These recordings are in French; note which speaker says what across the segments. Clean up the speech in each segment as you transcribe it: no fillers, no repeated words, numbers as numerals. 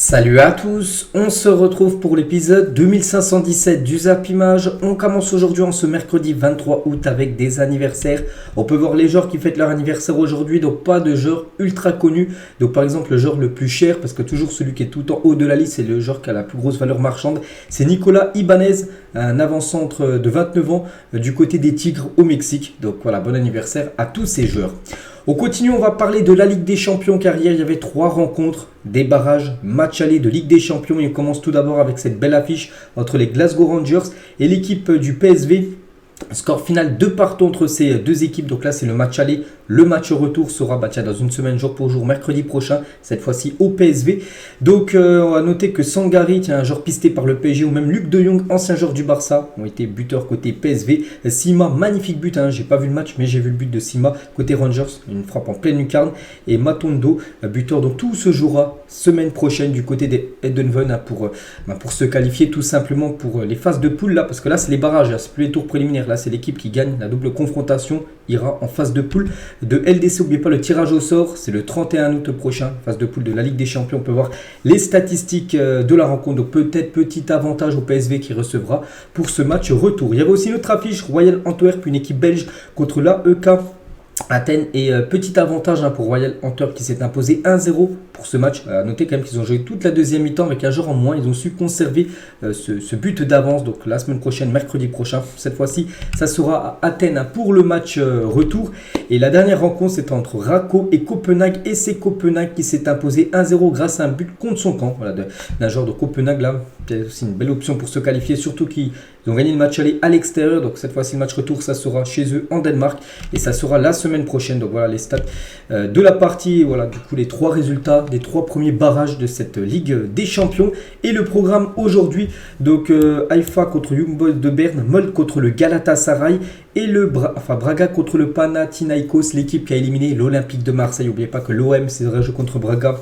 Speaker 1: Salut à tous, on se retrouve pour l'épisode 2517 du Zap Image. On commence aujourd'hui en ce mercredi 23 août avec des anniversaires. On peut voir les joueurs qui fêtent leur anniversaire aujourd'hui, donc pas de joueurs ultra connus. Donc par exemple le joueur le plus cher, parce que toujours celui qui est tout en haut de la liste, c'est le joueur qui a la plus grosse valeur marchande. C'est Nicolas Ibanez, un avant-centre de 29 ans du côté des Tigres au Mexique. Donc voilà, bon anniversaire à tous ces joueurs. On continue, on va parler de la Ligue des Champions car hier il y avait 3 rencontres, des barrages, match aller de Ligue des Champions et on commence tout d'abord avec cette belle affiche entre les Glasgow Rangers et l'équipe du PSV. Score final 2 partout entre ces deux équipes, donc là c'est le match aller. Le match retour sera dans une semaine jour pour jour, mercredi prochain, cette fois-ci au PSV. Donc on va noter que Sangari, un joueur pisté par le PSG, ou même Luc de Jong, ancien joueur du Barça, ont été buteurs côté PSV. Sima, magnifique but, j'ai pas vu le match mais j'ai vu le but de Sima côté Rangers, une frappe en pleine lucarne. Et Matondo, buteur, donc tout se jouera semaine prochaine du côté des Eindhoven pour se qualifier tout simplement pour les phases de poule là, parce que là c'est les barrages, c'est plus les tours préliminaires. Là, c'est l'équipe qui gagne la double confrontation, ira en phase de poule de LDC. N'oubliez pas le tirage au sort, c'est le 31 août prochain, phase de poule de la Ligue des Champions. On peut voir les statistiques de la rencontre. Donc peut-être petit avantage au PSV qui recevra pour ce match retour. Il y avait aussi une autre affiche, Royal Antwerp, une équipe belge contre l'AEK Athènes, et petit avantage pour Royal Antwerp qui s'est imposé 1-0 pour ce match. À noter quand même qu'ils ont joué toute la deuxième mi-temps avec un joueur en moins. Ils ont su conserver ce but d'avance. Donc la semaine prochaine, mercredi prochain, cette fois-ci, ça sera à Athènes pour le match retour. Et la dernière rencontre, c'est entre Rako et Copenhague. Et c'est Copenhague qui s'est imposé 1-0 grâce à un but contre son camp. Voilà, d'un joueur de Copenhague là. C'est aussi une belle option pour se qualifier, surtout qu'ils ont gagné le match aller à l'extérieur. Donc cette fois-ci, le match retour, ça sera chez eux en Danemark. Et ça sera la semaine prochaine. Donc voilà les stats de la partie. Voilà du coup les 3 résultats des 3 premiers barrages de cette Ligue des Champions. Et le programme aujourd'hui, donc Haïfa contre Young Boys de Berne, Molde contre le Galatasaray et Braga contre le Panathinaikos, l'équipe qui a éliminé l'Olympique de Marseille. N'oubliez pas que l'OM s'est joué contre Braga.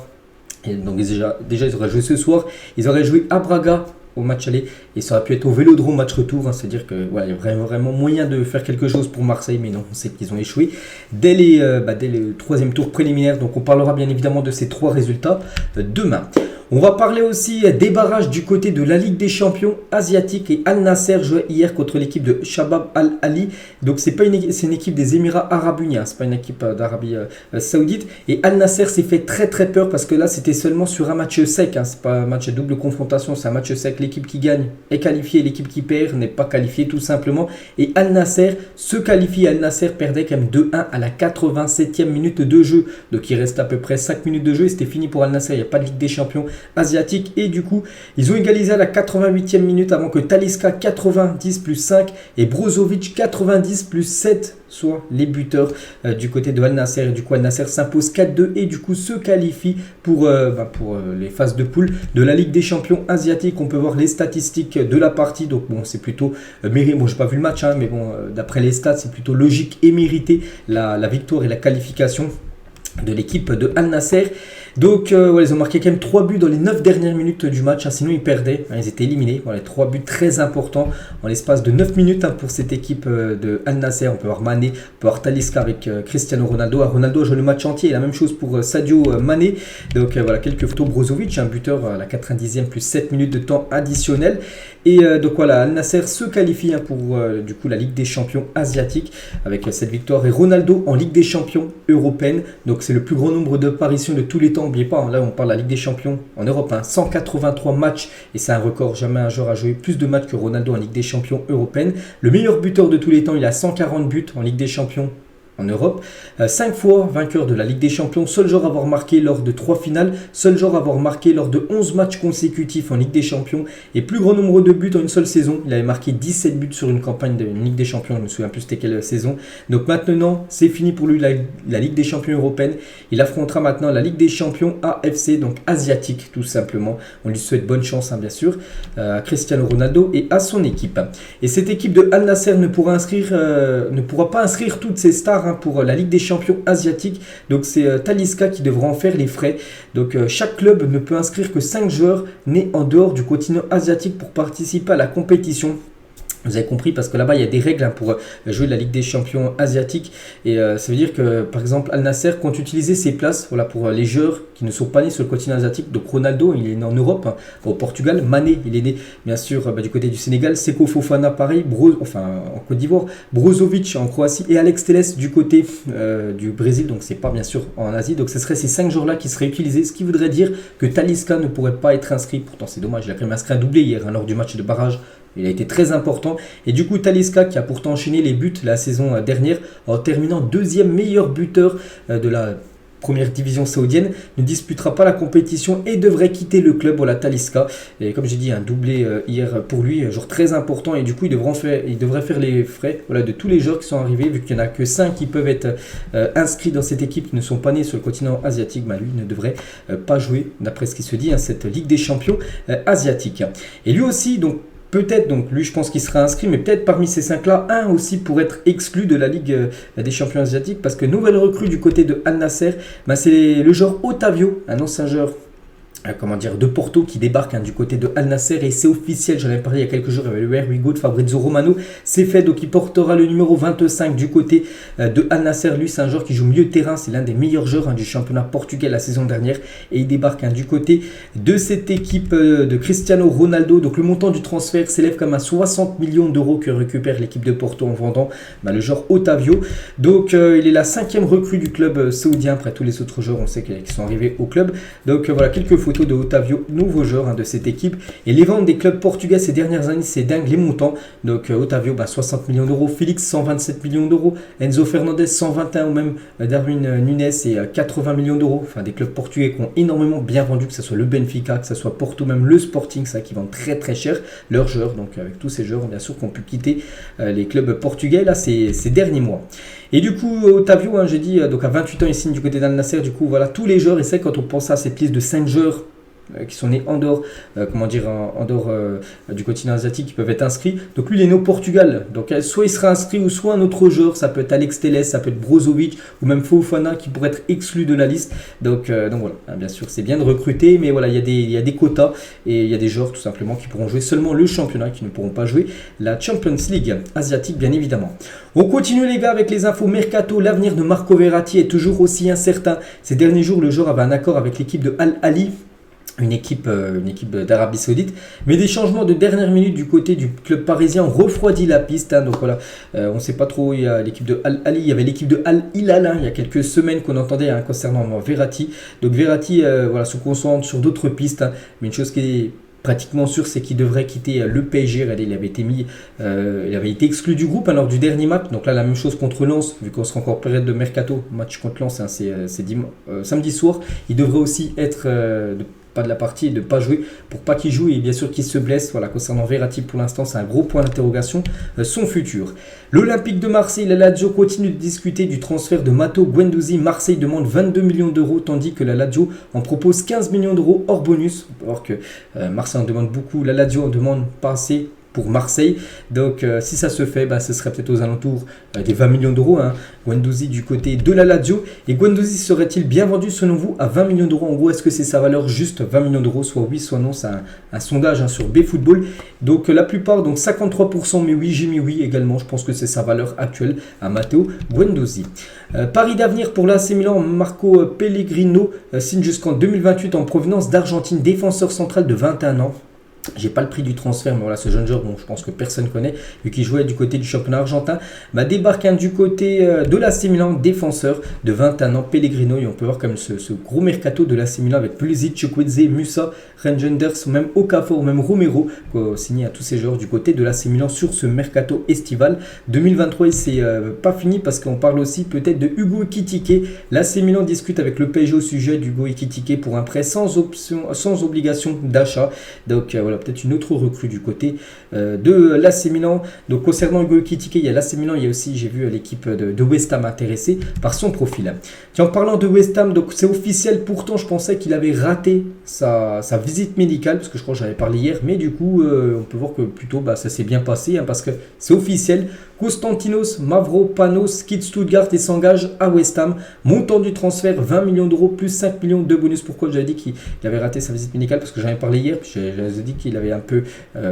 Speaker 1: Et donc déjà ils auraient joué ce soir. Ils auraient joué à Braga au match aller et ça aurait pu être au Vélodrome match retour, c'est-à-dire que voilà, il y a vraiment moyen de faire quelque chose pour Marseille, mais non, on sait qu'ils ont échoué dès le 3e tour préliminaire. Donc on parlera bien évidemment de ces 3 résultats demain. On va parler aussi des barrages du côté de la Ligue des Champions asiatique, et Al Nasser jouait hier contre l'équipe de Shabab Al Ali. Donc c'est une équipe des Émirats Arabes Unis, c'est pas une équipe d'Arabie Saoudite. Et Al Nasser s'est fait très peur parce que là c'était seulement sur un match sec, c'est pas un match de double confrontation, c'est un match sec. L'équipe qui gagne est qualifiée, l'équipe qui perd n'est pas qualifiée tout simplement. Et Al Nasser se qualifie. Al Nasser perdait quand même 2-1 à la 87e minute de jeu. Donc il reste à peu près 5 minutes de jeu et c'était fini pour Al Nasser. Il n'y a pas de Ligue des Champions asiatique, et du coup ils ont égalisé à la 88e minute avant que Talisca 90 plus 5 et Brozovic 90 plus 7 soient les buteurs du côté de Al Nasser. Et du coup Al Nasser s'impose 4-2 et du coup se qualifie pour les phases de poule de la Ligue des Champions asiatique. On peut voir les statistiques de la partie, donc bon c'est plutôt mérité. Bon j'ai pas vu le match mais bon d'après les stats c'est plutôt logique et mérité la victoire et la qualification de l'équipe de Al Nasser. Donc ils ont marqué quand même 3 buts dans les 9 dernières minutes du match, sinon ils perdaient, ils étaient éliminés. Voilà, 3 buts très importants en l'espace de 9 minutes pour cette équipe de Al Nasser. On peut voir Mané, on peut voir Talisca avec Cristiano Ronaldo. Ronaldo a joué le match entier, et la même chose pour Sadio Mané. Donc voilà, quelques photos. Brozovic, un buteur à la 90e plus 7 minutes de temps additionnel. Et donc voilà, Al Nasser se qualifie pour du coup la Ligue des Champions asiatique avec cette victoire. Et Ronaldo en Ligue des Champions européenne, donc c'est le plus grand nombre d'apparitions de tous les temps. N'oubliez pas, là on parle de la Ligue des Champions en Europe, 183 matchs, et c'est un record. Jamais un joueur a joué plus de matchs que Ronaldo en Ligue des Champions européenne. Le meilleur buteur de tous les temps, il a 140 buts en Ligue des Champions en Europe, 5 fois vainqueur de la Ligue des Champions, seul joueur à avoir marqué lors de 3 finales, seul joueur à avoir marqué lors de 11 matchs consécutifs en Ligue des Champions, et plus grand nombre de buts en une seule saison. Il avait marqué 17 buts sur une campagne de Ligue des Champions, je me souviens plus c'était quelle saison. Donc maintenant c'est fini pour lui la Ligue des Champions européenne. Il affrontera maintenant la Ligue des Champions AFC, donc asiatique tout simplement. On lui souhaite bonne chance bien sûr à Cristiano Ronaldo et à son équipe. Et cette équipe de Al Nasser ne pourra pas inscrire toutes ses stars pour la Ligue des Champions asiatique. Donc c'est Talisca qui devra en faire les frais. Donc chaque club ne peut inscrire que 5 joueurs nés en dehors du continent asiatique pour participer à la compétition. Vous avez compris, parce que là-bas il y a des règles pour jouer la Ligue des Champions asiatiques, et ça veut dire que par exemple Al Nasser compte utiliser ses places, voilà, pour les joueurs qui ne sont pas nés sur le continent asiatique. Donc Ronaldo, il est né en Europe, hein, au Portugal. Mané, il est né bien sûr du côté du Sénégal. Seko Fofana pareil, en Côte d'Ivoire. Brozovic en Croatie et Alex Telles du côté du Brésil. Donc c'est pas bien sûr en Asie. Donc ce serait ces 5 joueurs là qui seraient utilisés, ce qui voudrait dire que Talisca ne pourrait pas être inscrit. Pourtant c'est dommage, il a quand même inscrit un doublé hier, hein, lors du match de barrage. Il a été très important. Et du coup, Talisca, qui a pourtant enchaîné les buts la saison dernière, en terminant deuxième meilleur buteur de la première division saoudienne, ne disputera pas la compétition et devrait quitter le club. Voilà, Talisca. Et comme j'ai dit, un doublé hier pour lui, un joueur très important. Et du coup, il devrait faire les frais, voilà, de tous les joueurs qui sont arrivés, vu qu'il n'y en a que 5 qui peuvent être inscrits dans cette équipe, qui ne sont pas nés sur le continent asiatique. Bah, lui ne devrait pas jouer, d'après ce qui se dit, hein, cette Ligue des Champions asiatique. Et lui aussi, donc, peut-être, donc lui je pense qu'il sera inscrit, mais peut-être parmi ces 5-là, un aussi pour être exclu de la Ligue des Champions asiatiques, parce que nouvelle recrue du côté de Al Nasser, bah, c'est le joueur Otavio, un ancien joueur de Porto, qui débarque, hein, du côté de Al Nasser, et c'est officiel, j'en avais parlé il y a quelques jours avec le Here We Go de Fabrizio Romano, c'est fait, donc il portera le numéro 25 du côté de Al Nasser. Lui c'est un joueur qui joue milieu de terrain, c'est l'un des meilleurs joueurs, hein, du championnat portugais la saison dernière, et il débarque, hein, du côté de cette équipe de Cristiano Ronaldo. Donc le montant du transfert s'élève comme à 60 millions d'euros que récupère l'équipe de Porto en vendant le joueur Otavio. Donc il est la 5e recrue du club saoudien, après tous les autres joueurs on sait qu'ils sont arrivés au club. Donc voilà quelques photos de Otavio, nouveau joueur, hein, de cette équipe. Et les ventes des clubs portugais ces dernières années, c'est dingue les montants. Donc Otavio, 60 millions d'euros, Félix 127 millions d'euros, Enzo Fernandez 121, ou même Darwin Nunes et 80 millions d'euros. Enfin des clubs portugais qui ont énormément bien vendu, que ce soit le Benfica, que ce soit Porto, même le Sporting, ça qui vendent très très cher leurs joueurs. Donc avec tous ces joueurs bien sûr qui ont pu quitter les clubs portugais là ces derniers mois. Et du coup Otavio, hein, j'ai dit, donc à 28 ans il signe du côté d'Al Nasser. Du coup voilà tous les joueurs, et c'est quand on pense à cette liste de 5 joueurs qui sont nés en dehors, en dehors du continent asiatique, qui peuvent être inscrits. Donc lui il est né au Portugal, donc soit il sera inscrit ou soit un autre joueur, ça peut être Alex Telles, ça peut être Brozovic ou même Fofana qui pourrait être exclu de la liste. Donc voilà, hein, bien sûr c'est bien de recruter, mais voilà il y a des quotas, et il y a des joueurs tout simplement qui pourront jouer seulement le championnat, qui ne pourront pas jouer la Champions League asiatique bien évidemment. On continue les gars avec les infos mercato. L'avenir de Marco Verratti est toujours aussi incertain. Ces derniers jours le joueur avait un accord avec l'équipe de Al Ahly, une équipe d'Arabie Saoudite, mais des changements de dernière minute du côté du club parisien ont refroidi la piste, hein. Donc voilà, on ne sait pas trop. Il y a l'équipe de Al Ahly, il y avait l'équipe de Al Hilal, hein, il y a quelques semaines qu'on entendait, hein, concernant Verratti. Donc Verratti se concentre sur d'autres pistes, hein. Mais une chose qui est pratiquement sûr, c'est qu'il devrait quitter le PSG. Regardez, il avait été exclu du groupe, hein, lors du dernier match. Donc là la même chose contre Lens, vu qu'on sera encore en période de mercato. Match contre Lens, hein, c'est samedi soir. Il devrait aussi être pas de la partie et de ne pas jouer, pour pas qu'il joue et bien sûr qu'il se blesse. Voilà, concernant Verratti pour l'instant c'est un gros point d'interrogation, son futur. L'Olympique de Marseille, la Lazio continue de discuter du transfert de Matteo Guendouzi. Marseille demande 22 millions d'euros, tandis que la Lazio en propose 15 millions d'euros hors bonus. Alors que Marseille en demande beaucoup, la Lazio en demande pas assez pour Marseille. Donc si ça se fait, ce serait peut-être aux alentours des 20 millions d'euros, hein, Guendouzi du côté de la Lazio. Et Guendouzi serait-il bien vendu selon vous à 20 millions d'euros? En gros, est-ce que c'est sa valeur juste 20 millions d'euros? Soit oui, soit non. C'est un sondage, hein, sur BFootball. Donc la plupart, donc 53%, mais oui, j'ai mis oui également. Je pense que c'est sa valeur actuelle à Matteo Guendouzi. Pari d'avenir pour l'AC Milan. Marco Pellegrino signe jusqu'en 2028 en provenance d'Argentine, défenseur central de 21 ans. J'ai pas le prix du transfert, mais voilà, ce jeune joueur, bon, je pense que personne connaît, vu qu'il jouait du côté du championnat argentin, débarque, hein, du côté de l'AC Milan, défenseur de 21 ans, Pellegrino. Et on peut voir comme ce gros mercato de l'AC Milan avec Pulisic, Chukwueze, Musa, Regenders, ou même Okafor, ou même Romero, signé à tous ces joueurs du côté de l'AC Milan sur ce mercato estival 2023. Et c'est pas fini, parce qu'on parle aussi peut-être de Hugo Ekitike. L'AC Milan discute avec le PSG au sujet d'Hugo Ekitike pour un prêt sans obligation d'achat. Donc voilà, peut-être une autre recrue du côté de l'AC Milan. Donc concernant Hugo Ekitike, il y a l'AC Milan, il y a aussi, j'ai vu l'équipe de West Ham intéressée par son profil. Tiens, en parlant de West Ham, donc c'est officiel. Pourtant je pensais qu'il avait raté sa visite médicale, parce que je crois que j'avais parlé hier, mais du coup on peut voir que plutôt ça s'est bien passé, hein, parce que c'est officiel. Konstantinos Mavropanos quitte Stuttgart et s'engage à West Ham. Montant du transfert 20 millions d'euros plus 5 millions de bonus. Pourquoi j'avais dit qu'il avait raté sa visite médicale? Parce que j'en ai parlé hier, puis j'avais dit qu'il avait un peu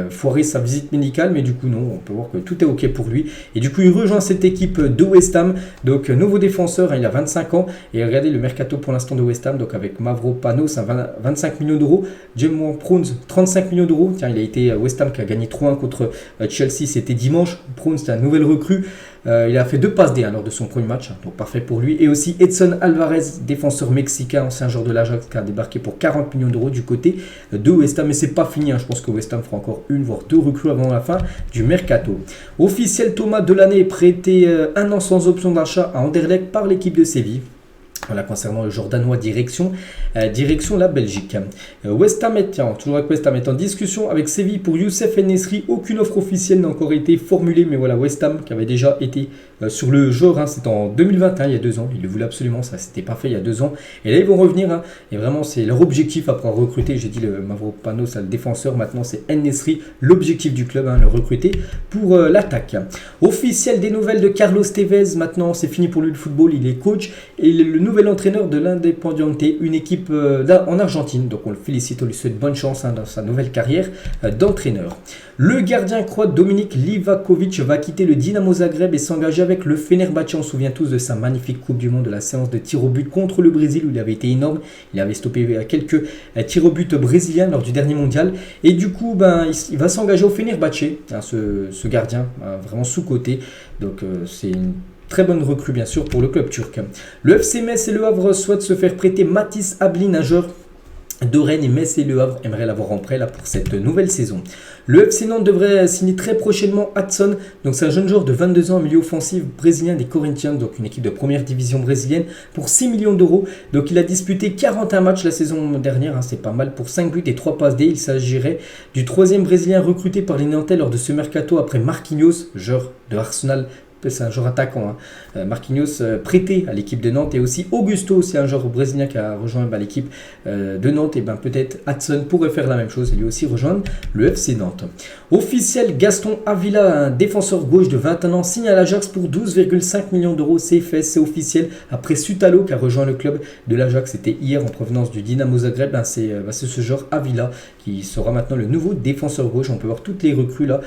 Speaker 1: foiré sa visite médicale, mais du coup non, on peut voir que tout est ok pour lui. Et du coup il rejoint cette équipe de West Ham, donc nouveau défenseur, il a 25 ans, et regardez le mercato pour l'instant de West Ham, donc avec Mavropanos, 25 millions d'euros, James Prounce, 35 millions d'euros, tiens il a été West Ham qui a gagné 3-1 contre Chelsea, c'était dimanche. Prounce c'est un nouvel recrue. Il a fait 2 passes D lors de son premier match, donc parfait pour lui. Et aussi Edson Alvarez, défenseur mexicain, ancien joueur de l'Ajax, qui a débarqué pour 40 millions d'euros du côté de West Ham. Mais c'est pas fini, je pense que West Ham fera encore une voire 2 recrues avant la fin du mercato. Officiel, Thomas Delaney est prêté 1 an sans option d'achat à Anderlecht par l'équipe de Séville. Voilà, concernant le joueur danois, direction la Belgique. West Ham toujours avec West Ham est en discussion avec Séville pour Youssef En-Nesyri. Aucune offre officielle n'a encore été formulée, mais voilà, West Ham qui avait déjà été sur le joueur, c'était en 2021, il y a 2 ans. Ils le voulaient absolument, ça c'était pas fait il y a 2 ans. Et là ils vont revenir, et vraiment c'est leur objectif après recruter. J'ai dit le Mavropanos, le défenseur, maintenant c'est En-Nesyri, l'objectif du club, le recruter pour l'attaque. Officiel des nouvelles de Carlos Tevez, maintenant c'est fini pour lui le football, il est coach et le nouvel entraîneur de l'Independiente, une équipe en Argentine. Donc on le félicite, on lui souhaite bonne chance dans sa nouvelle carrière d'entraîneur. Le gardien croate Dominik Livakovic va quitter le Dinamo Zagreb et s'engager avec le Fenerbahçe. On se souvient tous de sa magnifique Coupe du Monde, de la séance de tir au but contre le Brésil où il avait été énorme. Il avait stoppé quelques tirs au but brésiliens lors du dernier mondial. Et du coup, il va s'engager au Fenerbahçe, ce gardien, vraiment sous-coté. Donc c'est une très bonne recrue bien sûr pour le club turc. Le FC Metz et Le Havre souhaitent se faire prêter Mathis Ablin, un joueur de Rennes, et Metz et Le Havre aimeraient l'avoir en prêt pour cette nouvelle saison. Le FC Nantes devrait signer très prochainement Hudson, donc c'est un jeune joueur de 22 ans, milieu offensif brésilien des Corinthians, donc une équipe de première division brésilienne, pour 6 millions d'euros. Donc il a disputé 41 matchs la saison dernière, c'est pas mal, pour 5 buts et 3 passes D. Il s'agirait du 3e brésilien recruté par les Nantais lors de ce mercato après Marquinhos, joueur de Arsenal. C'est un joueur attaquant, Marquinhos prêté à l'équipe de Nantes, et aussi Augusto, c'est un joueur brésilien qui a rejoint l'équipe de Nantes. Et peut-être Hudson pourrait faire la même chose et lui aussi rejoindre le FC Nantes. Officiel, Gaston Avila, un défenseur gauche de 21 ans, signe à l'Ajax pour 12,5 millions d'euros. C'est fait, c'est officiel. Après Sutalo qui a rejoint le club de l'Ajax, c'était hier en provenance du Dinamo Zagreb, c'est ce joueur Avila qui sera maintenant le nouveau défenseur gauche. On peut voir toutes les recrues là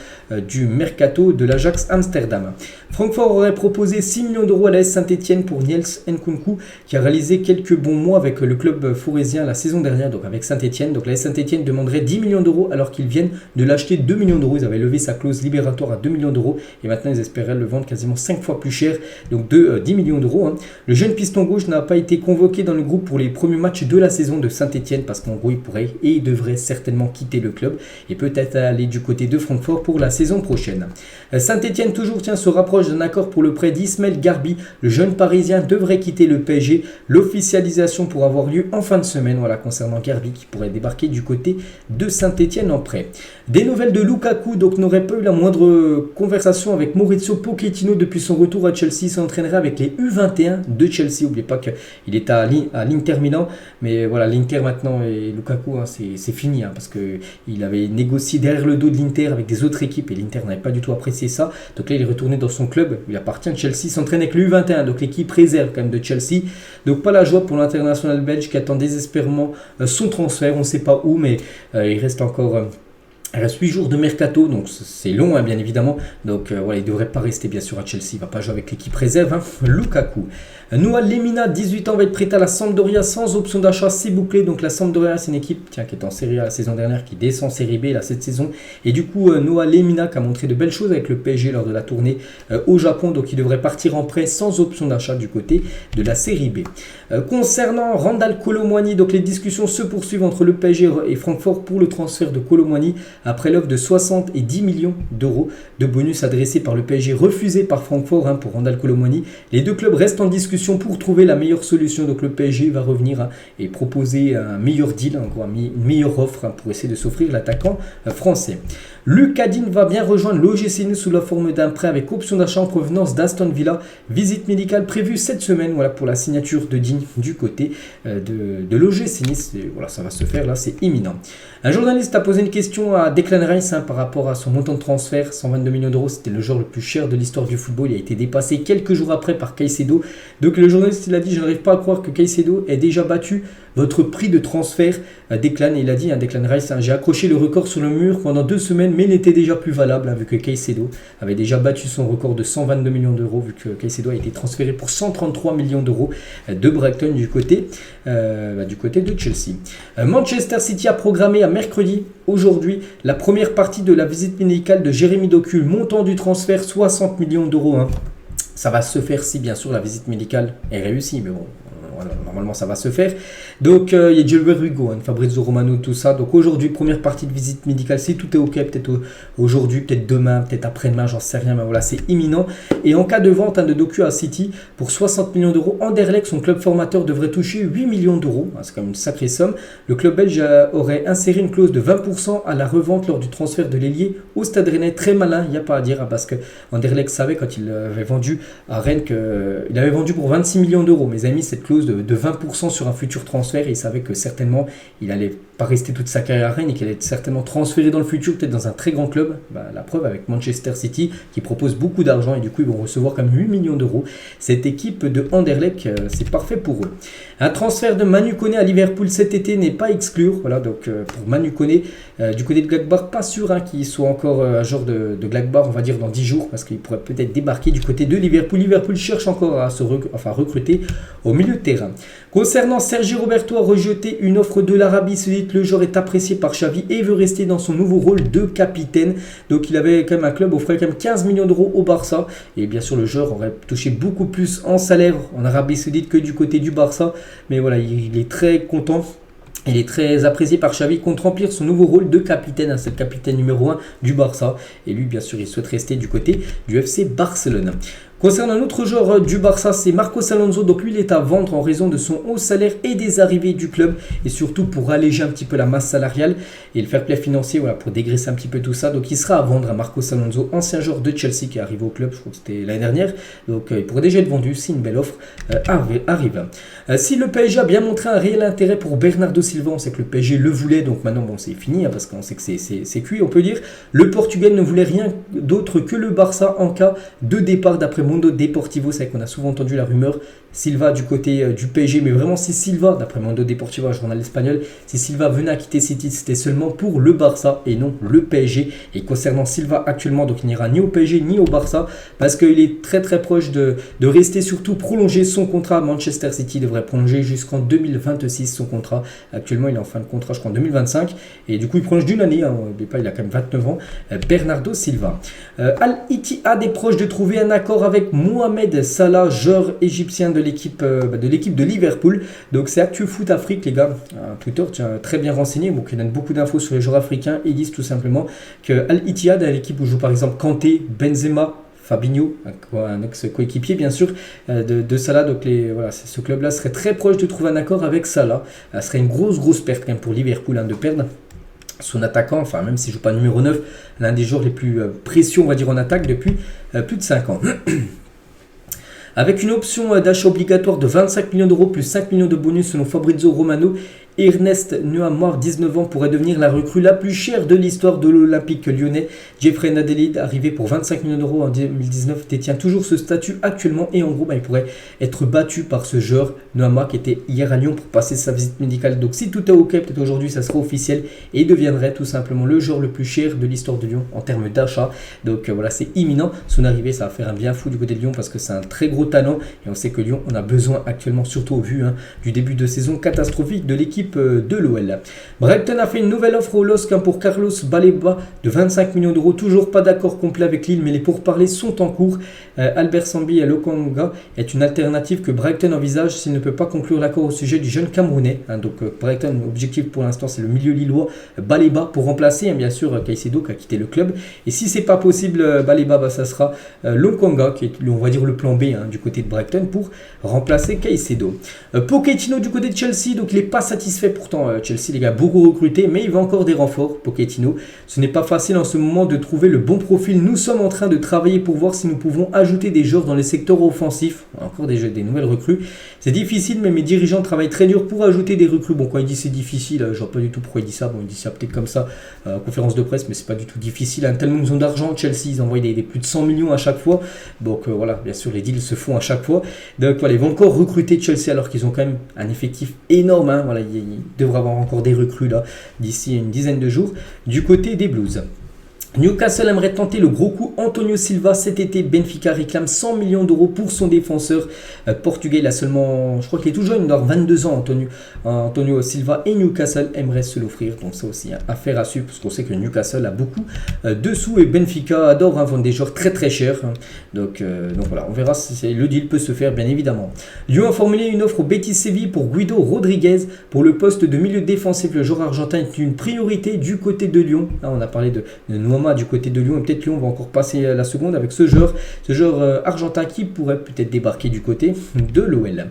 Speaker 1: du mercato de l'Ajax Amsterdam. Francfort aurait proposé 6 millions d'euros à l'AS Saint-Etienne pour Niels Nkunku, qui a réalisé quelques bons mois avec le club forésien la saison dernière, donc avec Saint-Etienne. Donc l'AS Saint-Etienne demanderait 10 millions d'euros alors qu'ils viennent de l'acheter 2 millions d'euros. Ils avaient levé sa clause libératoire à 2 millions d'euros et maintenant ils espéraient le vendre quasiment 5 fois plus cher, donc de 10 millions d'euros. Le jeune piston gauche n'a pas été convoqué dans le groupe pour les premiers matchs de la saison de Saint-Etienne parce qu'en gros il pourrait et il devrait certainement quitter le club et peut-être aller du côté de Francfort pour la saison prochaine. Saint-Etienne toujours se rapproche d'un accord pour le prêt d'Ismaël Garbi. Le jeune parisien devrait quitter le PSG. L'officialisation pourra avoir lieu en fin de semaine, concernant Garbi qui pourrait débarquer du côté de Saint-Etienne en prêt. Des nouvelles de Lukaku, donc n'aurait pas eu la moindre conversation avec Maurizio Pochettino depuis son retour à Chelsea. Il s'entraînerait avec les U21 de Chelsea. N'oubliez pas qu'il est à l'Inter Milan, mais voilà, l'Inter maintenant et Lukaku, c'est fini parce qu'il avait négocié derrière le dos de l'Inter avec des autres équipes et l'Inter n'avait pas du tout apprécié ça. Donc là il est retourné dans son club, il appartient à Chelsea, s'entraîne avec le U21, donc l'équipe réserve quand même de Chelsea. Donc pas la joie pour l'international belge qui attend désespérément son transfert. On ne sait pas où, mais il reste encore... Il reste 8 jours de mercato, donc c'est long bien évidemment. Donc il ne devrait pas rester bien sûr à Chelsea, il ne va pas jouer avec l'équipe réserve. Lukaku. Noah Lemina, 18 ans, va être prêté à la Sampdoria sans option d'achat, c'est bouclé. Donc la Sampdoria, c'est une équipe qui est en Serie A la saison dernière, qui descend en Série B là, cette saison. Et du coup, Noah Lemina qui a montré de belles choses avec le PSG lors de la tournée au Japon. Donc il devrait partir en prêt sans option d'achat du côté de la Série B. Concernant Randal Kolo Muani, donc les discussions se poursuivent entre le PSG et Francfort pour le transfert de Kolo Muani après l'offre de 60 et 10 millions d'euros de bonus adressés par le PSG, refusé par Francfort pour Randal Kolo Muani. Les deux clubs restent en discussion pour trouver la meilleure solution. Donc le PSG va revenir et proposer un meilleur deal, une meilleure offre pour essayer de s'offrir l'attaquant français. Lucas Digne va bien rejoindre l'OGC Nice sous la forme d'un prêt avec option d'achat en provenance d'Aston Villa. Visite médicale prévue cette semaine pour la signature de Digne du côté de l'OGC Nice. Et ça va se faire là, c'est imminent. Un journaliste a posé une question à Declan Rice par rapport à son montant de transfert, 122 millions d'euros. C'était le joueur le plus cher de l'histoire du football. Il a été dépassé quelques jours après par Caicedo. Donc le journaliste il a dit: je n'arrive pas à croire que Caicedo ait déjà battu votre prix de transfert. Declan, il a dit, Declan Rice, j'ai accroché le record sur le mur pendant 2 semaines, mais il n'était déjà plus valable, vu que Caicedo avait déjà battu son record de 122 millions d'euros, vu que Caicedo a été transféré pour 133 millions d'euros de Brighton du côté de Chelsea. Manchester City a programmé à mercredi, aujourd'hui, la première partie de la visite médicale de Jérémy Doku, montant du transfert 60 millions d'euros. Ça va se faire si bien sûr la visite médicale est réussie, mais bon, voilà, normalement ça va se faire. Donc il y a Gilbert Hugo, Fabrizio Romano, tout ça. Donc aujourd'hui, première partie de visite médicale, si tout est ok, peut-être aujourd'hui, peut-être demain, peut-être après-demain, j'en sais rien, mais voilà, c'est imminent. Et en cas de vente de Doku à City pour 60 millions d'euros, Anderlecht, son club formateur, devrait toucher 8 millions d'euros. C'est quand même une sacrée somme. Le club belge aurait inséré une clause de 20% à la revente lors du transfert de l'ailier au Stade Rennais. Très malin, il n'y a pas à dire, parce que Anderlecht savait quand il avait vendu à Rennes qu'il avait vendu pour 26 millions d'euros. Mais ils avaient mis cette clause de 20% sur un futur transfert et il savait que certainement il n'allait pas rester toute sa carrière à Rennes et qu'il allait être certainement transféré dans le futur, peut-être dans un très grand club. La preuve avec Manchester City qui propose beaucoup d'argent et du coup ils vont recevoir comme 8 millions d'euros. Cette équipe de Anderlecht, c'est parfait pour eux. Un transfert de Manu Koné à Liverpool cet été n'est pas exclure. Voilà, donc pour Manu Koné du côté de Gladbach, pas sûr qu'il soit encore un joueur de Gladbach, on va dire dans 10 jours, parce qu'il pourrait peut-être débarquer du côté de Liverpool. Liverpool cherche encore à recruter au milieu de terrain. Concernant Sergi Roberto, a rejeté une offre de l'Arabie Saoudite. Le joueur est apprécié par Xavi et veut rester dans son nouveau rôle de capitaine. Donc il avait quand même un club offrait quand même 15 millions d'euros au Barça. Et bien sûr le joueur aurait touché beaucoup plus en salaire en Arabie Saoudite que du côté du Barça. Mais voilà, il est très content. Il est très apprécié par Xavi, compte remplir son nouveau rôle de capitaine, c'est le capitaine numéro 1 du Barça. Et lui, bien sûr, il souhaite rester du côté du FC Barcelone. Concernant un autre joueur du Barça, c'est Marcos Alonso. Donc lui, il est à vendre en raison de son haut salaire et des arrivées du club. Et surtout pour alléger un petit peu la masse salariale et le fair play financier, voilà, pour dégraisser un petit peu tout ça. Donc il sera à vendre à Marcos Alonso, ancien joueur de Chelsea qui est arrivé au club, je crois que c'était l'année dernière. Donc il pourrait déjà être vendu si une belle offre arrive. Si le PSG a bien montré un réel intérêt pour Bernardo Silva, on sait que le PSG le voulait. Donc maintenant, bon, c'est fini parce qu'on sait que c'est cuit, on peut dire. Le Portugais ne voulait rien d'autre que le Barça en cas de départ d'après Mundo Deportivo. C'est vrai qu'on a souvent entendu la rumeur Silva du côté du PSG, mais vraiment si Silva, d'après Mundo Deportivo, un journal espagnol, si Silva venait à quitter City, c'était seulement pour le Barça et non le PSG. Et concernant Silva actuellement, donc il n'ira ni au PSG ni au Barça parce qu'il est très très proche de rester, surtout prolonger son contrat à Manchester City. Il devrait prolonger jusqu'en 2026 son contrat. Actuellement il est en fin de contrat, je crois en 2025, et du coup il prolonge d'une année, il a quand même 29 ans. Bernardo Silva. Al-Ittihad est proche de trouver un accord avec Mohamed Salah, joueur égyptien de l'équipe de Liverpool. Donc c'est ActuFoot Afrique, les gars, Twitter, très bien renseigné, donc il donne beaucoup d'infos sur les joueurs africains. Ils disent tout simplement que Al-Ittihad, l'équipe où joue par exemple Kanté, Benzema, Fabinho, un ex-coéquipier bien sûr de Salah. Donc ce club-là serait très proche de trouver un accord avec Salah. Ce serait une grosse perte quand même pour Liverpool de perdre son attaquant, enfin même s'il ne joue pas numéro 9, l'un des joueurs les plus précieux on va dire en attaque depuis plus de 5 ans. Avec une option d'achat obligatoire de 25 millions d'euros plus 5 millions de bonus selon Fabrizio Romano, Ernest Nuamar, 19 ans, pourrait devenir la recrue la plus chère de l'histoire de l'Olympique lyonnais. Jeffrey Nadelid, arrivé pour 25 millions d'euros en 2019, détient toujours ce statut actuellement et en gros, il pourrait être battu par ce joueur Nuamar qui était hier à Lyon pour passer sa visite médicale. Donc si tout est ok, peut-être aujourd'hui ça sera officiel et il deviendrait tout simplement le joueur le plus cher de l'histoire de Lyon en termes d'achat. Donc voilà, c'est imminent. Son arrivée, ça va faire un bien fou du côté de Lyon parce que c'est un très gros talent et on sait que Lyon en a besoin actuellement, surtout au vu du début de saison catastrophique de l'équipe de l'OL. Brighton a fait une nouvelle offre au LOSC pour Carlos Baleba de 25 millions d'euros. Toujours pas d'accord complet avec Lille, mais les pourparlers sont en cours. Albert Sambi et Lokonga est une alternative que Brighton envisage s'il ne peut pas conclure l'accord au sujet du jeune Camerounais. Donc Brighton, objectif pour l'instant, c'est le milieu lillois Baleba pour remplacer bien sûr Caicedo qui a quitté le club. Et si c'est pas possible, Baleba, ça sera Lokonga qui est, on va dire, le plan B du côté de Brighton pour remplacer Caicedo. Pochettino du côté de Chelsea, donc il n'est pas satisfait satisfait pourtant Chelsea, les gars, beaucoup recruté, mais il veut encore des renforts, Pochettino. Ce n'est pas facile en ce moment de trouver le bon profil. Nous sommes en train de travailler pour voir si nous pouvons ajouter des joueurs dans les secteurs offensifs. Encore des nouvelles recrues. C'est difficile, mais mes dirigeants travaillent très dur pour ajouter des recrues. Bon, quand il dit c'est difficile, je vois pas du tout pourquoi il dit ça. Bon, il dit ça peut-être comme ça, conférence de presse, mais c'est pas du tout difficile. Hein. Tellement ils ont d'argent, Chelsea, ils envoient des plus de 100 millions à chaque fois. Donc voilà, bien sûr, les deals se font à chaque fois. Donc voilà, ils vont encore recruter Chelsea alors qu'ils ont quand même un effectif énorme. Hein. Voilà, il devrait avoir encore des recrues là d'ici une dizaine de jours du côté des Blues. Newcastle aimerait tenter le gros coup. Antonio Silva cet été. Benfica réclame 100 millions d'euros pour son défenseur portugais. Il a seulement, je crois qu'il est tout jeune, il a 22 ans, Antonio Silva, et Newcastle aimerait se l'offrir. Donc ça aussi, affaire à suivre, parce qu'on sait que Newcastle a beaucoup de sous et Benfica adore vendre des joueurs très très chers. Donc voilà, on verra si le deal peut se faire, bien évidemment. Lyon a formulé une offre au Betis Séville pour Guido Rodriguez pour le poste de milieu défensif. Le joueur argentin est une priorité du côté de Lyon. Là, on a parlé de Noama du côté de Lyon, et peut-être Lyon va encore passer la seconde avec ce joueur argentin qui pourrait peut-être débarquer du côté de l'OL.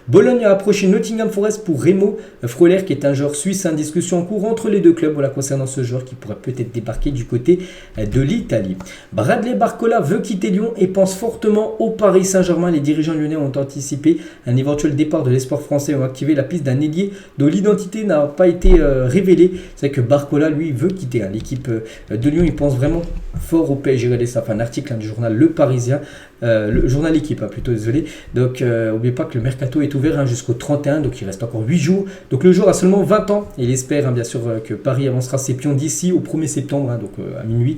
Speaker 1: Bologne a approché Nottingham Forest pour Remo Freuler, qui est un joueur suisse. En discussion en cours entre les deux clubs, voilà, concernant ce joueur qui pourrait peut-être débarquer du côté de l'Italie. Bradley Barcola veut quitter Lyon et pense fortement au Paris Saint-Germain. Les dirigeants lyonnais ont anticipé un éventuel départ de l'espoir français et ont activé la piste d'un ailier dont l'identité n'a pas été révélée. C'est que Barcola, lui, veut quitter l'équipe de Lyon. Il pense vraiment fort au PSG. Regardez ça, un article du journal Le Parisien. Le journal Équipe, plutôt, désolé. Donc, n'oubliez pas que le mercato est ouvert jusqu'au 31, donc il reste encore 8 jours. Donc, le joueur a seulement 20 ans. Et il espère, bien sûr, que Paris avancera ses pions d'ici au 1er septembre, donc à minuit,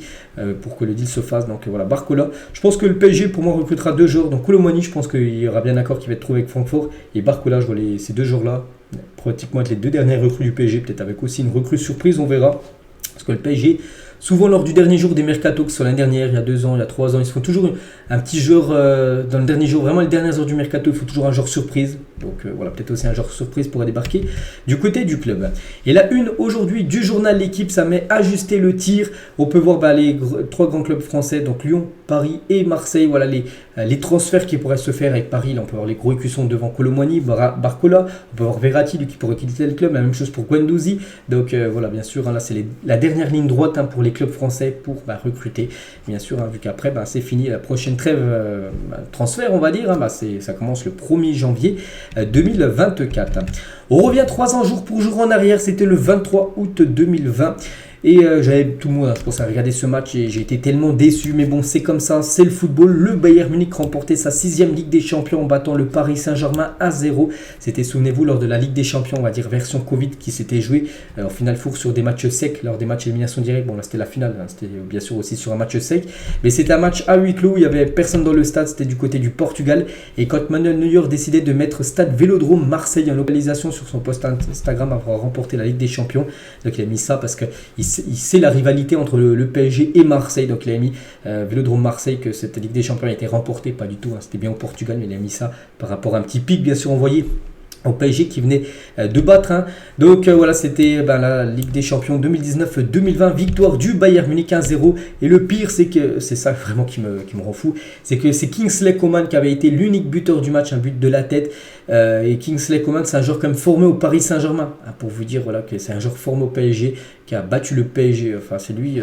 Speaker 1: pour que le deal se fasse. Donc, voilà, Barcola. Je pense que le PSG, pour moi, recrutera 2 joueurs. Donc, Koulibaly, je pense qu'il y aura bien un accord qui va être trouvé avec Francfort. Et Barcola, je vois ces 2 joueurs-là, pratiquement être les 2 dernières recrues du PSG, peut-être avec aussi une recrue surprise, on verra. Parce que le PSG, souvent lors du dernier jour des mercatos, que ce soit l'année dernière, il y a 2 ans, il y a 3 ans, ils se font toujours un petit joueur dans le dernier jour, vraiment les dernières heures du mercato, il faut toujours un joueur surprise. Donc voilà, peut-être aussi un joueur surprise pourrait débarquer du côté du club. Et la une aujourd'hui du journal L'équipe, ça met ajuster le tir. On peut voir les 3 grands clubs français, donc Lyon, Paris et Marseille. Voilà les transferts qui pourraient se faire avec Paris. Là, on peut voir les gros écussons devant Koulibaly, Barcola. On peut voir Verratti, lui, qui pourrait quitter le club. La même chose pour Guendouzi. Donc voilà, bien sûr, là c'est la dernière ligne droite pour les clubs français pour recruter. Bien sûr, vu qu'après c'est fini la prochaine trêve transfert, on va dire. Ça commence le 1er janvier 2024. On revient 3 ans jour pour jour en arrière. C'était le 23 août 2020. Et j'avais tout le monde, je pense, à regarder ce match et j'ai été tellement déçu. Mais bon, c'est comme ça, c'est le football. Le Bayern Munich remportait sa 6e Ligue des Champions en battant le Paris Saint-Germain à 0. C'était, souvenez-vous, lors de la Ligue des Champions, on va dire version Covid, qui s'était jouée en finale four sur des matchs secs, lors des matchs élimination directe. Bon, là, c'était la finale, c'était bien sûr aussi sur un match sec. Mais c'était un match à huis clos, il n'y avait personne dans le stade, c'était du côté du Portugal. Et quand Manuel Neuer décidait de mettre Stade Vélodrome Marseille en localisation sur son post Instagram après avoir remporté la Ligue des Champions, donc il a mis ça parce que il sait la rivalité entre le PSG et Marseille. Donc il a mis Vélodrome Marseille, que cette Ligue des Champions a été remportée, pas du tout, c'était bien au Portugal, mais il a mis ça par rapport à un petit pic bien sûr envoyé au PSG qui venait de battre. Donc voilà, c'était la Ligue des Champions 2019-2020, victoire du Bayern Munich 1-0. Et le pire, c'est que c'est ça vraiment qui me rend fou, c'est que c'est Kingsley Coman qui avait été l'unique buteur du match, un but de la tête. Et Kingsley Coman, c'est un joueur comme formé au Paris Saint-Germain, pour vous dire voilà que c'est un joueur formé au PSG qui a battu le PSG. Enfin, c'est lui.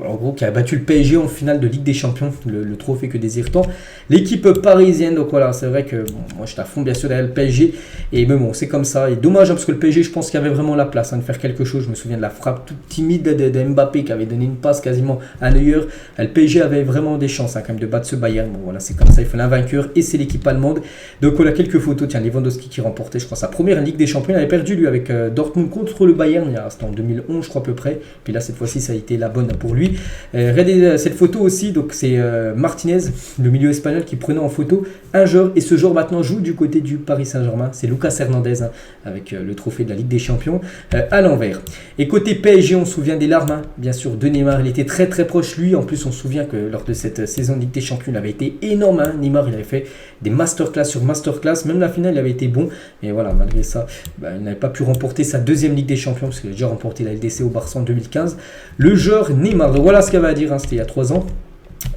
Speaker 1: En gros, qui a battu le PSG en finale de Ligue des Champions, le trophée que désire-t-on l'équipe parisienne. Donc voilà, c'est vrai que moi je suis à fond bien sûr derrière le PSG, et mais bon, c'est comme ça, et dommage parce que le PSG, je pense qu'il y avait vraiment la place de faire quelque chose. Je me souviens de la frappe toute timide de Mbappé qui avait donné une passe quasiment à Neuer. Le PSG avait vraiment des chances quand même de battre ce Bayern. Bon voilà, c'est comme ça, il faut un vainqueur et c'est l'équipe allemande. Donc on a quelques photos, tiens, Lewandowski qui remportait, je crois, sa première Ligue des Champions. Il avait perdu lui avec Dortmund contre le Bayern, c'était en 2011 je crois à peu près, puis là cette fois-ci ça a été la bonne pour lui. Regardez cette photo aussi, donc c'est Martinez, le milieu espagnol, qui prenait en photo un joueur, et ce joueur maintenant joue du côté du Paris Saint-Germain, c'est Lucas Hernandez, avec le trophée de la Ligue des Champions à l'envers. Et côté PSG, on se souvient des larmes, bien sûr, de Neymar. Il était très très proche, lui. En plus, on se souvient que lors de cette saison de Ligue des Champions, il avait été énorme. Neymar, il avait fait des masterclass sur masterclass, même la finale, il avait été bon. Et voilà, malgré ça, il n'avait pas pu remporter sa 2e Ligue des Champions, parce qu'il a déjà remporté la LDC au Barça en 2015. Le joueur Neymar, donc voilà ce qu'il avait à dire, c'était il y a 3 ans,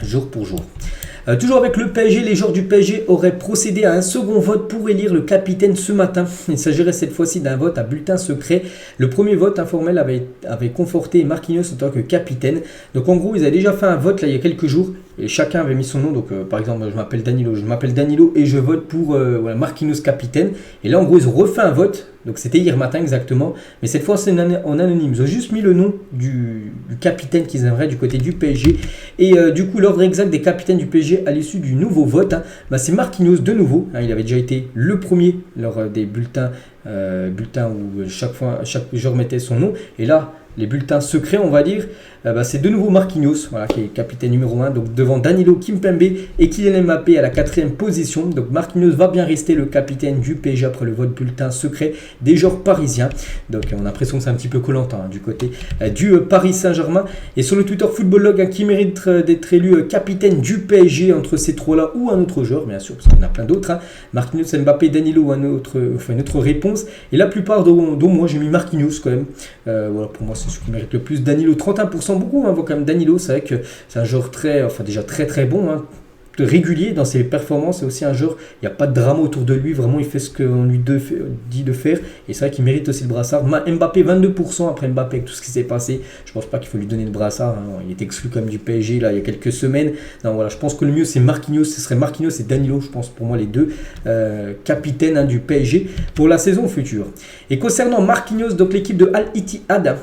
Speaker 1: jour pour jour. Toujours avec le PSG, les joueurs du PSG auraient procédé à un second vote pour élire le capitaine ce matin. Il s'agirait cette fois-ci d'un vote à bulletin secret. Le premier vote informel avait conforté Marquinhos en tant que capitaine. Donc en gros, ils avaient déjà fait un vote là, il y a quelques jours. Et chacun avait mis son nom. Donc par exemple, je m'appelle Danilo et je vote pour voilà, Marquinhos capitaine. Et là en gros, ils ont refait un vote. Donc c'était hier matin exactement. Mais cette fois, c'est en anonyme. Ils ont juste mis le nom du capitaine qu'ils aimeraient du côté du PSG. Et du coup, l'ordre exact des capitaines du PSG à l'issue du nouveau vote, c'est Marquinhos de nouveau. Il avait déjà été le premier lors des bulletins où chaque joueur mettait son nom. Et là, les bulletins secrets, on va dire, c'est de nouveau Marquinhos, voilà, qui est capitaine numéro 1, donc devant Danilo, Kimpembe et Kylian Mbappé à la 4e position. Donc Marquinhos va bien rester le capitaine du PSG après le vote bulletin secret des joueurs parisiens. Donc on a l'impression que c'est un petit peu collantant du côté du Paris Saint-Germain. Et sur le Twitter Footballlog, qui mérite d'être élu capitaine du PSG entre ces trois-là ou un autre joueur, bien sûr, parce qu'il y en a plein d'autres. Marquinhos, Mbappé, Danilo ou une autre réponse. Et la plupart, dont moi, j'ai mis Marquinhos quand même. Voilà, pour moi, c'est ce qui mérite le plus. Danilo, 31%, beaucoup, voit quand même Danilo. C'est vrai que c'est un joueur déjà très très bon, régulier dans ses performances. C'est aussi un joueur, il n'y a pas de drame autour de lui. Vraiment, il fait ce qu'on lui dit de faire. Et c'est vrai qu'il mérite aussi le brassard. Mbappé, 22%. Après Mbappé, avec tout ce qui s'est passé, je pense pas qu'il faut lui donner le brassard. Il est exclu comme du PSG là, il y a quelques semaines. Non, voilà, je pense que le mieux, c'est Marquinhos. Ce serait Marquinhos et Danilo, je pense, pour moi, les deux capitaines du PSG pour la saison future. Et concernant Marquinhos, donc l'équipe de Al Ittihad,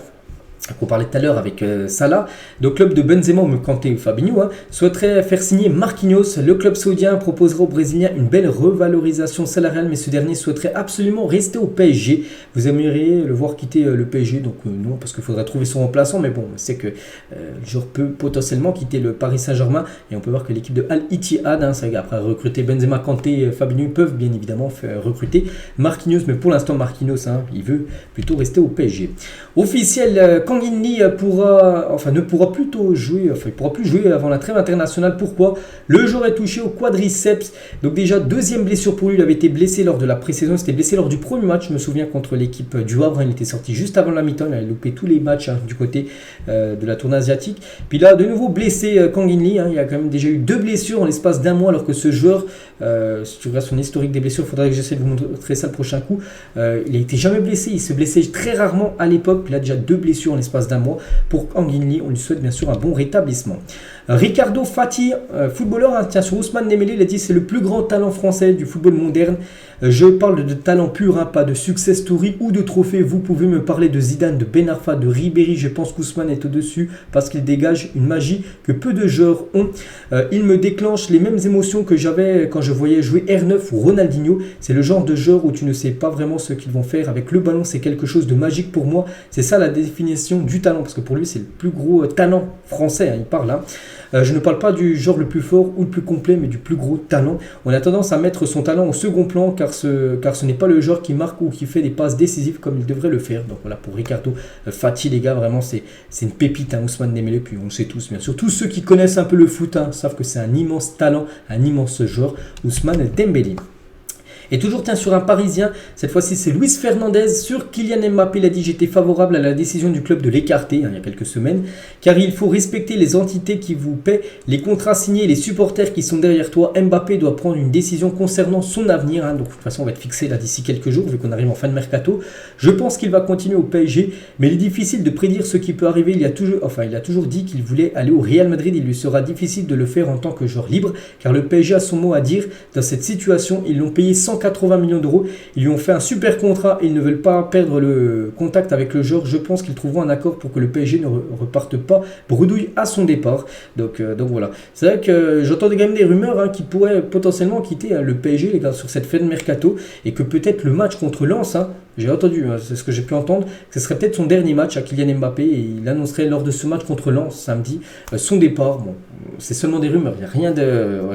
Speaker 1: qu'on parlait tout à l'heure avec Salah, le club de Benzema, Kanté ou Fabinho, souhaiterait faire signer Marquinhos. Le club saoudien proposera aux Brésiliens une belle revalorisation salariale, mais ce dernier souhaiterait absolument rester au PSG. Vous aimeriez le voir quitter le PSG, donc non, parce qu'il faudrait trouver son remplaçant, mais bon, c'est que le joueur peut potentiellement quitter le Paris Saint-Germain, et on peut voir que l'équipe de Al Ittihad, c'est après recruter Benzema, Kanté, Fabinho, ils peuvent bien évidemment recruter Marquinhos, mais pour l'instant Marquinhos, il veut plutôt rester au PSG. Officiel, Kangin Lee ne pourra plus jouer avant la trêve internationale. Pourquoi? Le joueur est touché au quadriceps. Donc déjà, deuxième blessure pour lui. Il avait été blessé lors de la pré-saison. Il s'était blessé lors du premier match, je me souviens, contre l'équipe du Havre. Il était sorti juste avant la mi-temps. Il avait loupé tous les matchs du côté de la tournée asiatique. Puis là, de nouveau blessé Kangin Lee. Il y a quand même déjà eu 2 blessures en l'espace d'un mois, alors que ce joueur, si tu regardes son historique des blessures, il faudrait que j'essaie de vous montrer ça le prochain coup. Il n'était jamais blessé. Il se blessait très rarement à l'époque. Puis là, déjà 2 blessures en l'espace d'un mois pour Kangin Lee. On lui souhaite bien sûr un bon rétablissement. Ricardo Fati, footballeur, tient sur Ousmane Dembélé, il a dit c'est le plus grand talent français du football moderne. Je parle de talent pur, pas de success story ou de trophée. Vous pouvez me parler de Zidane, de Ben Arfa, de Ribéry. Je pense qu'Ousmane est au-dessus parce qu'il dégage une magie que peu de joueurs ont. Il me déclenche les mêmes émotions que j'avais quand je voyais jouer R9 ou Ronaldinho. C'est le genre de joueur où tu ne sais pas vraiment ce qu'ils vont faire avec le ballon. C'est quelque chose de magique pour moi. C'est ça la définition du talent, parce que pour lui c'est le plus gros talent français, il parle là. Je ne parle pas du genre le plus fort ou le plus complet, mais du plus gros talent. On a tendance à mettre son talent au second plan car ce n'est pas le joueur qui marque ou qui fait des passes décisives comme il devrait le faire. Donc voilà pour Ricardo Fati, les gars, vraiment c'est une pépite, Ousmane Dembélé. Puis on le sait tous, bien sûr. Tous ceux qui connaissent un peu le foot savent que c'est un immense talent, un immense joueur, Ousmane Dembélé. Et toujours sur un Parisien, cette fois-ci c'est Luis Fernandez sur Kylian Mbappé. Il a dit j'étais favorable à la décision du club de l'écarter il y a quelques semaines, car il faut respecter les entités qui vous paient, les contrats signés, les supporters qui sont derrière toi. Mbappé doit prendre une décision concernant son avenir, donc de toute façon on va être fixé là d'ici quelques jours vu qu'on arrive en fin de mercato. Je pense qu'il va continuer au PSG, mais il est difficile de prédire ce qui peut arriver. Il a toujours dit qu'il voulait aller au Real Madrid. Il lui sera difficile de le faire en tant que joueur libre, car le PSG a son mot à dire dans cette situation. Ils l'ont payé 180 millions d'euros. Ils lui ont fait un super contrat et ils ne veulent pas perdre le contact avec le joueur. Je pense qu'ils trouveront un accord pour que le PSG ne reparte pas bredouille à son départ. Donc voilà. C'est vrai que j'entendais quand même des rumeurs qui pourraient potentiellement quitter le PSG, les gars, sur cette fin de mercato, et que peut-être le match contre Lens, j'ai entendu, c'est ce que j'ai pu entendre, que ce serait peut-être son dernier match à Kylian Mbappé et il annoncerait lors de ce match contre Lens samedi son départ. Bon, c'est seulement des rumeurs, il n'y a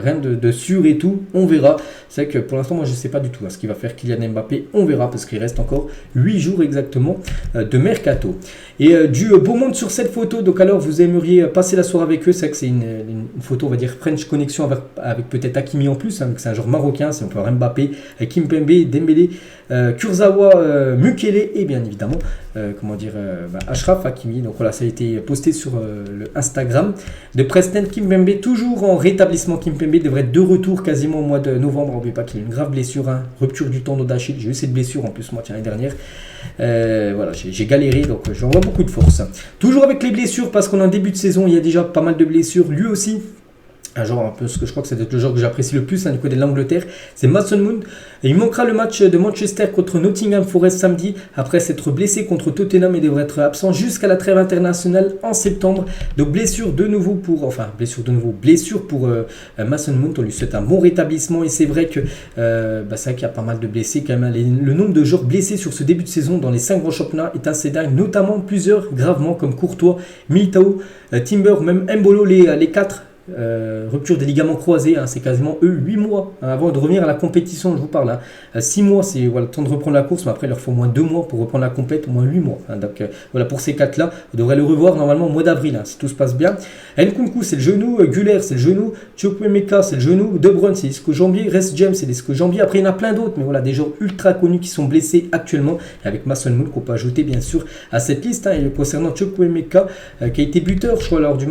Speaker 1: rien de sûr et tout, on verra. C'est vrai que pour l'instant, moi je ne sais pas du tout ce qu'il va faire Kylian Mbappé, on verra parce qu'il reste encore 8 jours exactement de mercato. Et du beau monde sur cette photo, donc alors vous aimeriez passer la soirée avec eux, c'est vrai que c'est une photo, on va dire French Connection avec peut-être Hakimi en plus, c'est un genre marocain, c'est on peut avoir Mbappé, Kimpembe, Dembélé, Kurzawa, Mukele et bien évidemment Achraf Hakimi. Donc voilà, ça a été posté sur le Instagram de Preston Kimpembe, toujours en rétablissement. Kimpembe devrait être de retour quasiment au mois de novembre. N'oubliez pas qu'il a une grave blessure, rupture du tendon d'Achille. J'ai eu cette blessure en plus moi l'année dernière. Voilà, j'ai galéré, donc je lui envoie beaucoup de force. Toujours avec les blessures, parce qu'on est en début de saison, il y a déjà pas mal de blessures. Lui aussi, un genre un peu ce que je crois que c'est le genre que j'apprécie le plus du côté de l'Angleterre, c'est Mason Mount. Et il manquera le match de Manchester contre Nottingham Forest samedi, après s'être blessé contre Tottenham et devrait être absent jusqu'à la trêve internationale en septembre. Donc blessure pour Mason Mount. On lui souhaite un bon rétablissement, et c'est vrai que c'est vrai qu'il y a pas mal de blessés quand même. Le nombre de joueurs blessés sur ce début de saison dans les 5 grands championnats est assez dingue, notamment plusieurs gravement comme Courtois, Militao, Timber, même Mbolo, les 4. Rupture des ligaments croisés, c'est quasiment 8 mois avant de revenir à la compétition. Je vous parle 6 mois, c'est le temps de reprendre la course, mais après il leur faut au moins 2 mois pour reprendre la compète, au moins 8 mois. Donc voilà, pour ces 4 là, on devrait le revoir normalement au mois d'avril, si tout se passe bien. Nkunku c'est le genou, Güler c'est le genou, Chukwuemeka c'est le genou, De Bruyne c'est l'ischio-jambier, Reece James c'est l'ischio-jambier. Après il y en a plein d'autres, mais voilà, des joueurs ultra connus qui sont blessés actuellement, et avec Mason Mount qu'on peut ajouter bien sûr à cette liste. Et concernant Chukwuemeka, qui a été buteur je crois lors du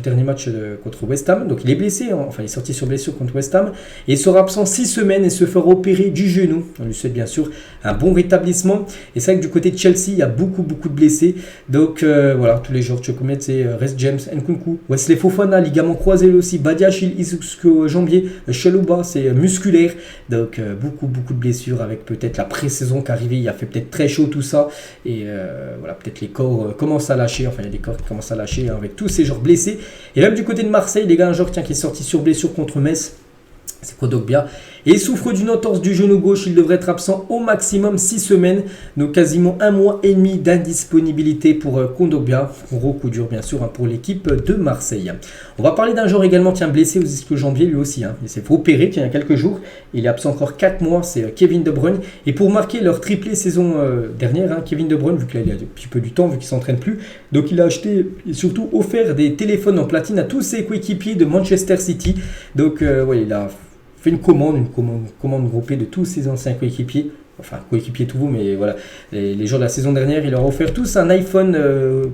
Speaker 1: dernier match contre West Ham, donc il est blessé, il est sorti sur blessure contre West Ham, et il sera absent 6 semaines et se fera opérer du genou. On lui souhaite bien sûr un bon rétablissement. Et c'est vrai que du côté de Chelsea il y a beaucoup de blessés, donc voilà, tous les joueurs Chukwuemeka, c'est Reece James, Nkunku, Wesley Fofana, ligament croisé lui aussi, Badiashile, ischio-jambier, Chalobah c'est musculaire, donc beaucoup de blessures, avec peut-être la pré-saison qui arrivait, il a fait peut-être très chaud tout ça, et voilà, peut-être les corps commencent à lâcher, il y a des corps qui commencent à lâcher avec tous ces joueurs blessés. Et même du côté de Marseille, les gars, un joueur qui est sorti sur blessure contre Metz, c'est Kondogbia, et il souffre d'une entorse du genou gauche. Il devrait être absent au maximum 6 semaines, donc quasiment 1 mois et demi d'indisponibilité pour Kondogbia. Gros coup dur bien sûr pour l'équipe de Marseille. On va parler d'un joueur également blessé aux ischio-jambiers lui aussi. Il s'est fait opérer il y a quelques jours, il est absent encore 4 mois, c'est Kevin De Bruyne. Et pour marquer leur triplé saison dernière, Kevin De Bruyne, vu qu'il a un petit peu du temps, vu qu'il ne s'entraîne plus, donc il a acheté et surtout offert des téléphones en platine à tous ses coéquipiers de Manchester City. Donc il a fait une commande groupée de tous ses anciens coéquipiers, tout vous, mais voilà, les jours de la saison dernière, il leur a offert tous un iPhone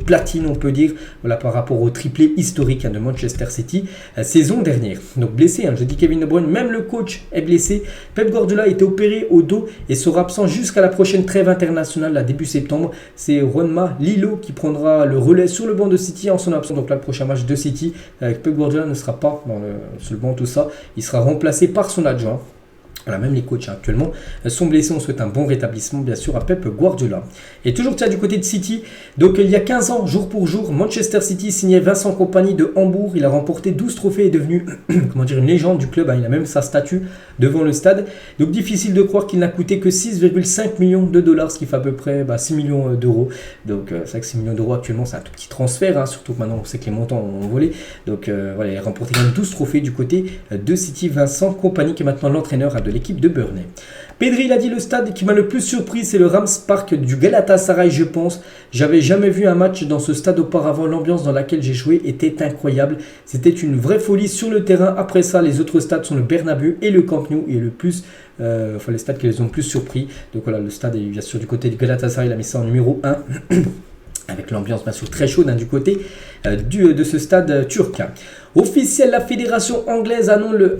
Speaker 1: platine, on peut dire, voilà, par rapport au triplé historique de Manchester City saison dernière. Donc blessé, je dis Kevin De Bruyne, même le coach est blessé. Pep Guardiola a été opéré au dos et sera absent jusqu'à la prochaine trêve internationale, début septembre. C'est Juanma Lillo qui prendra le relais sur le banc de City en son absence. Donc là, le prochain match de City, Pep Guardiola ne sera pas sur le banc, tout ça, il sera remplacé par son adjoint. Voilà, même les coachs actuellement sont blessés. On souhaite un bon rétablissement bien sûr à Pep Guardiola. Et toujours du côté de City, donc il y a 15 ans, jour pour jour, Manchester City signait Vincent Kompany de Hambourg. Il a remporté 12 trophées et est devenu une légende du club. Il a même sa statue devant le stade. Donc difficile de croire qu'il n'a coûté que 6,5 millions de dollars, ce qui fait à peu près 6 millions d'euros. Donc c'est vrai que 6 millions d'euros actuellement c'est un tout petit transfert, surtout que maintenant on sait que les montants ont volé. Donc voilà, il a remporté quand même 12 trophées du côté de City. Vincent Kompany qui est maintenant l'entraîneur de l'équipe de Burnley. Pedri, il a dit le stade qui m'a le plus surpris, c'est le Rams Park du Galatasaray, je pense. J'avais jamais vu un match dans ce stade auparavant. L'ambiance dans laquelle j'ai joué était incroyable. C'était une vraie folie sur le terrain. Après ça, les autres stades sont le Bernabeu et le Camp Nou, et les stades qui les ont le plus surpris. Donc voilà, le stade est bien sûr du côté du Galatasaray, il a mis ça en numéro 1. Avec l'ambiance bien sûr très chaude du côté de ce stade turc. Officiel, la fédération anglaise annule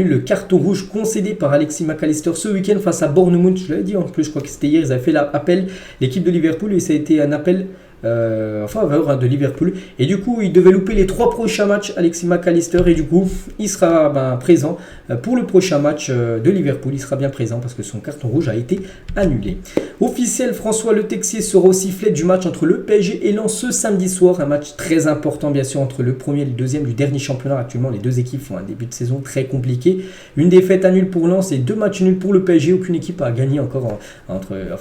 Speaker 1: le carton rouge concédé par Alexis McAllister ce week-end face à Bournemouth. Je l'avais dit en plus, je crois que c'était hier, ils avaient fait l'appel, l'équipe de Liverpool, et ça a été un appel en faveur de Liverpool, et du coup il devait louper les 3 prochains matchs Alexis McAllister, et du coup il sera présent pour le prochain match de Liverpool. Il sera bien présent parce que son carton rouge a été annulé. Officiel, François Le Texier sera au sifflet du match entre le PSG et Lens ce samedi soir, un match très important bien sûr entre le premier et le deuxième du dernier championnat. Actuellement les deux équipes font un début de saison très compliqué, une défaite nulle pour Lens et 2 matchs nuls pour le PSG. Aucune équipe a gagné encore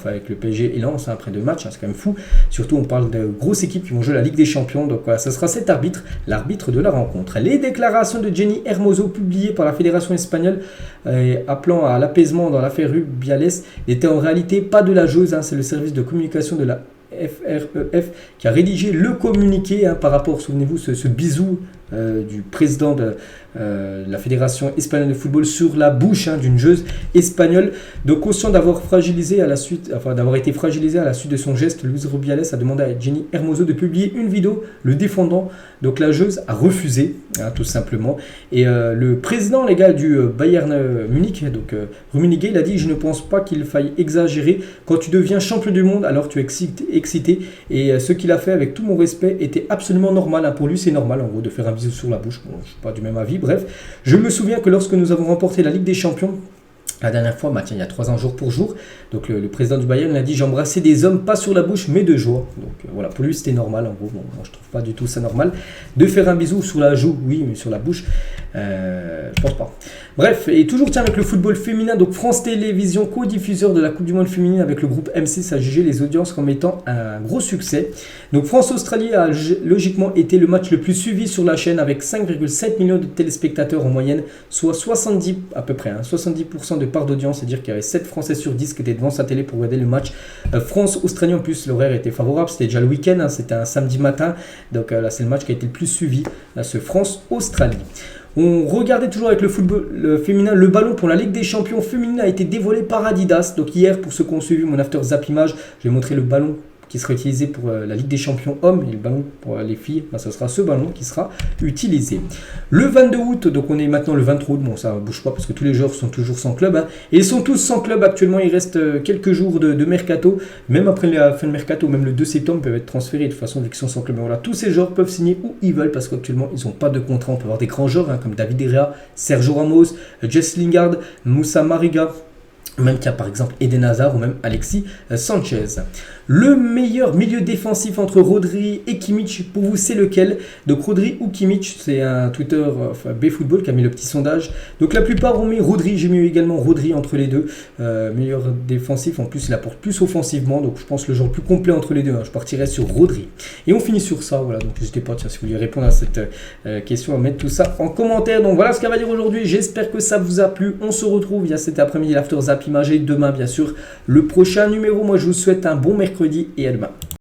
Speaker 1: avec le PSG et Lens après 2 matchs, c'est quand même fou. Surtout on parle de grosses équipes qui vont jouer la Ligue des Champions. Donc voilà, ce sera cet arbitre, l'arbitre de la rencontre. Les déclarations de Jenny Hermoso publiées par la fédération espagnole appelant à l'apaisement dans l'affaire Rubiales n'étaient en réalité pas de la joueuse. C'est le service de communication de la FREF qui a rédigé le communiqué par rapport, souvenez-vous, ce bisou du président de la Fédération espagnole de football sur la bouche d'une joueuse espagnole. Donc conscient d'avoir été fragilisé à la suite de son geste, Luis Rubiales a demandé à Jenni Hermoso de publier une vidéo le défendant. Donc la joueuse a refusé, tout simplement. Et le président du Bayern Munich, donc Rummenigge, il a dit: je ne pense pas qu'il faille exagérer. Quand tu deviens champion du monde, alors tu es excité. Et ce qu'il a fait, avec tout mon respect, était absolument normal. Pour lui, c'est normal, en gros, de faire un bisou sur la bouche. Bon, je ne suis pas du même avis. Bref, je me souviens que lorsque nous avons remporté la Ligue des Champions, la dernière fois, il y a 3 ans jour pour jour, donc le président du Bayern a dit: j'embrassais des hommes, pas sur la bouche, mais de joie. Donc voilà, pour lui c'était normal, en gros. Bon, moi je trouve pas du tout ça normal. De faire un bisou sur la joue, oui, mais sur la bouche, je pense pas. Bref, et toujours avec le football féminin, donc France Télévisions, co-diffuseur de la Coupe du Monde féminine avec le groupe M6, a jugé les audiences comme étant un gros succès. Donc France-Australie a logiquement été le match le plus suivi sur la chaîne avec 5,7 millions de téléspectateurs en moyenne, soit 70 à peu près, 70% de part d'audience, c'est-à-dire qu'il y avait 7 Français sur 10 qui étaient devant sa télé pour regarder le match. France-Australie, en plus, l'horaire était favorable, c'était déjà le week-end, c'était un samedi matin, donc là c'est le match qui a été le plus suivi, ce France-Australie. On regardait toujours avec le football féminin, le ballon pour la Ligue des Champions féminine a été dévoilé par Adidas. Donc hier, pour ceux qui ont suivi mon after zap image, je vais montrer le ballon qui sera utilisé pour la Ligue des Champions hommes, et le ballon pour les filles, ce sera ce ballon qui sera utilisé. Le 22 août, donc on est maintenant le 23 août, bon ça ne bouge pas parce que tous les joueurs sont toujours sans club, et ils sont tous sans club actuellement. Il reste quelques jours de mercato, même après la fin de mercato, même le 2 septembre, peuvent être transférés de toute façon vu qu'ils sont sans club. Mais voilà, tous ces joueurs peuvent signer où ils veulent parce qu'actuellement ils n'ont pas de contrat. On peut avoir des grands joueurs comme David Herrera, Sergio Ramos, Jess Lingard, Moussa Mariga, même qu'il y a par exemple Eden Hazard ou même Alexis Sanchez. Le meilleur milieu défensif entre Rodri et Kimmich, pour vous, c'est lequel? Donc Rodri ou Kimmich, c'est un Twitter BFootball qui a mis le petit sondage. Donc la plupart ont mis Rodri, j'ai mis également Rodri entre les deux. Meilleur défensif, en plus il apporte plus offensivement, donc je pense le joueur plus complet entre les deux. Je partirais sur Rodri. Et on finit sur ça, voilà, donc n'hésitez pas, si vous voulez répondre à cette question, à mettre tout ça en commentaire. Donc voilà ce qu'elle va dire aujourd'hui, j'espère que ça vous a plu. On se retrouve il y a cet après-midi l'After Zap Image et demain bien sûr le prochain numéro. Moi je vous souhaite un bon mercredi et à demain.